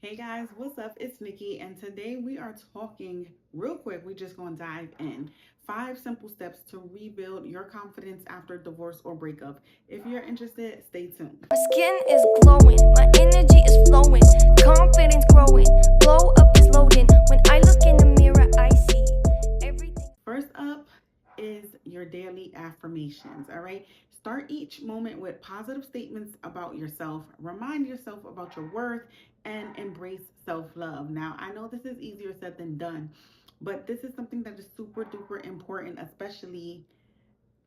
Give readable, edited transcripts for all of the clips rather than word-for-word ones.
Hey guys, what's up? It's Nicki, and today we are talking real quick. We're just going to dive in. 5 simple steps to rebuild your confidence after divorce or breakup. If you're interested, stay tuned. My skin is glowing, my energy is flowing, confidence growing, glow up is loading. When I look in the mirror, I see everything. First up is your daily affirmations, all right? Start each moment with positive statements about yourself. Remind yourself about your worth and embrace self love. Now, I know this is easier said than done, but this is something that is super duper important, especially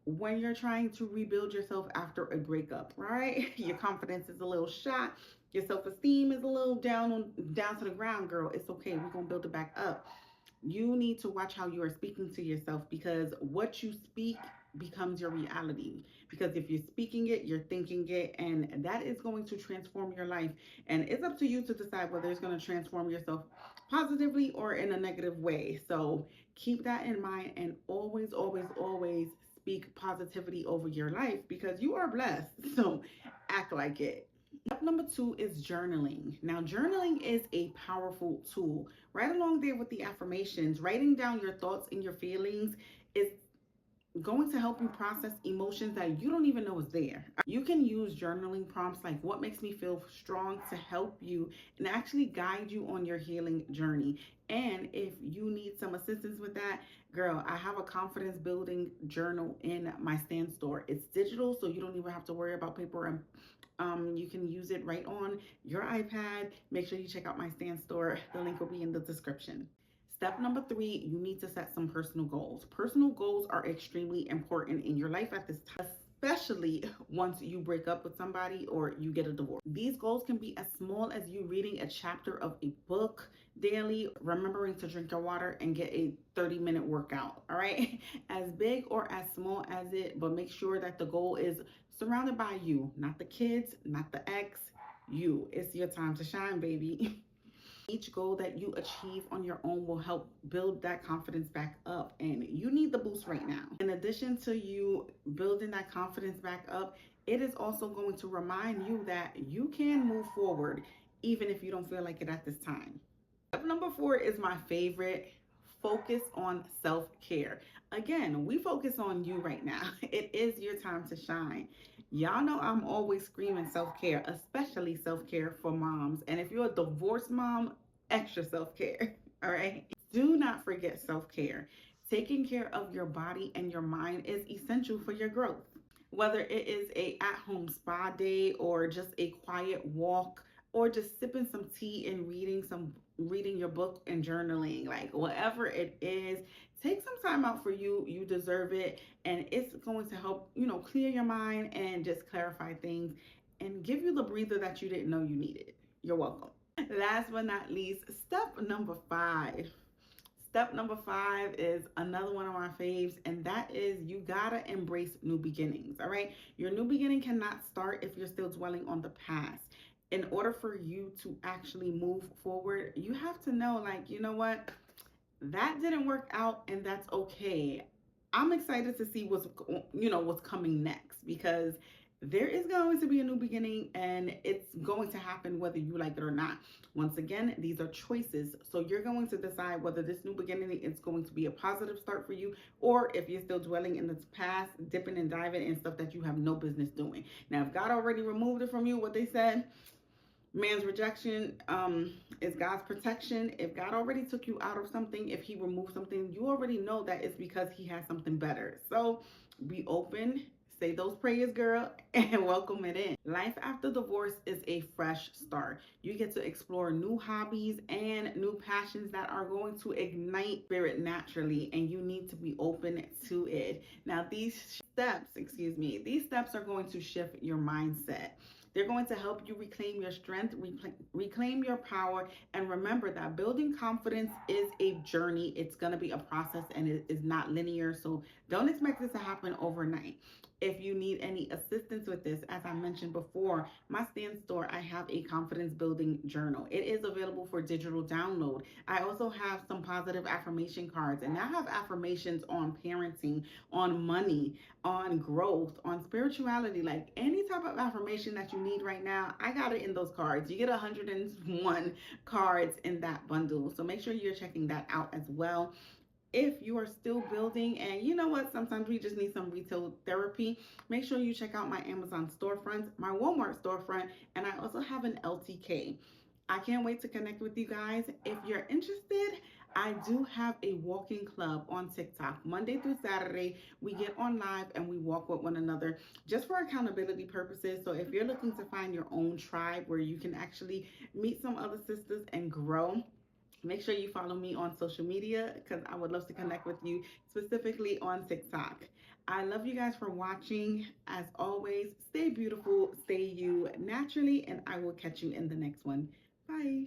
when you're trying to rebuild yourself after a breakup, right? Your confidence is a little shot, your self-esteem is a little down to the ground, girl. It's okay. We're gonna build it back up. You need to watch how you are speaking to yourself, because what you speak becomes your reality. Because if you're speaking it, you're thinking it, and that is going to transform your life. And it's up to you to decide whether it's going to transform yourself positively or in a negative way. So keep that in mind, and always, always, always speak positivity over your life, because you are blessed. So act like it. Step number 2 is journaling. Now, journaling is a powerful tool. Right along there with the affirmations, writing down your thoughts and your feelings is going to help you process emotions that you don't even know is there. You can use journaling prompts like "what makes me feel strong" to help you and actually guide you on your healing journey. And if you need some assistance with that, girl, I have a confidence building journal in my stand store. It's digital, so you don't even have to worry about paper, and you can use it right on your iPad. Make sure you check out my stand store. The link will be in the description. Step number 3, you need to set some personal goals. Personal goals are extremely important in your life at this time, especially once you break up with somebody or you get a divorce. These goals can be as small as you reading a chapter of a book daily, remembering to drink your water, and get a 30-minute workout, all right? As big or as small as it, but make sure that the goal is surrounded by you, not the kids, not the ex, you. It's your time to shine, baby. Each goal that you achieve on your own will help build that confidence back up, and you need the boost right now. In addition to you building that confidence back up, it is also going to remind you that you can move forward even if you don't feel like it at this time. Step number 4 is my favorite. Focus on self-care. Again, we focus on you right now. It is your time to shine. Y'all know I'm always screaming self-care, especially self-care for moms. And if you're a divorced mom, extra self-care. All right. Do not forget self-care. Taking care of your body and your mind is essential for your growth. Whether it is a at-home spa day, or just a quiet walk, or just sipping some tea and reading your book and journaling, like whatever it is, take some time out for you. You deserve it, and it's going to help, clear your mind and just clarify things and give you the breather that you didn't know you needed. You're welcome. Last but not least, step number 5. Step number 5 is another one of my faves, and that is you gotta embrace new beginnings. All right, your new beginning cannot start if you're still dwelling on the past. In order for you to actually move forward, you have to know, like, you know what, that didn't work out, and that's okay. I'm excited to see what's coming next, because there is going to be a new beginning, and it's going to happen whether you like it or not. Once again, these are choices. So you're going to decide whether this new beginning is going to be a positive start for you, or if you're still dwelling in the past, dipping and diving in stuff that you have no business doing. Now, if God already removed it from you, what they said, man's rejection is God's protection. If God already took you out of something, if he removed something, you already know that it's because he has something better. So be open, say those prayers, girl, and welcome it in. Life after divorce is a fresh start. You get to explore new hobbies and new passions that are going to ignite spirit naturally, and you need to be open to it. Now, these steps are going to shift your mindset. They're going to help you reclaim your strength, reclaim your power, and remember that building confidence is a journey. It's going to be a process, and it is not linear. So don't expect this to happen overnight. If you need any assistance with this, as I mentioned before, my stand store, I have a confidence building journal. It is available for digital download. I also have some positive affirmation cards, and I have affirmations on parenting, on money, on growth, on spirituality, like any type of affirmation that you need right now, I got it in those cards. You get 101 cards in that bundle. So make sure you're checking that out as well. If you are still building, and you know what, sometimes we just need some retail therapy, make sure you check out my Amazon storefront, my Walmart storefront, and I also have an LTK. I can't wait to connect with you guys. If you're interested, I do have a walking club on TikTok. Monday through Saturday, we get on live and we walk with one another just for accountability purposes. So if you're looking to find your own tribe where you can actually meet some other sisters and grow, make sure you follow me on social media because I would love to connect with you, specifically on TikTok. I love you guys for watching. As always, stay beautiful, stay you naturally, and I will catch you in the next one. Bye.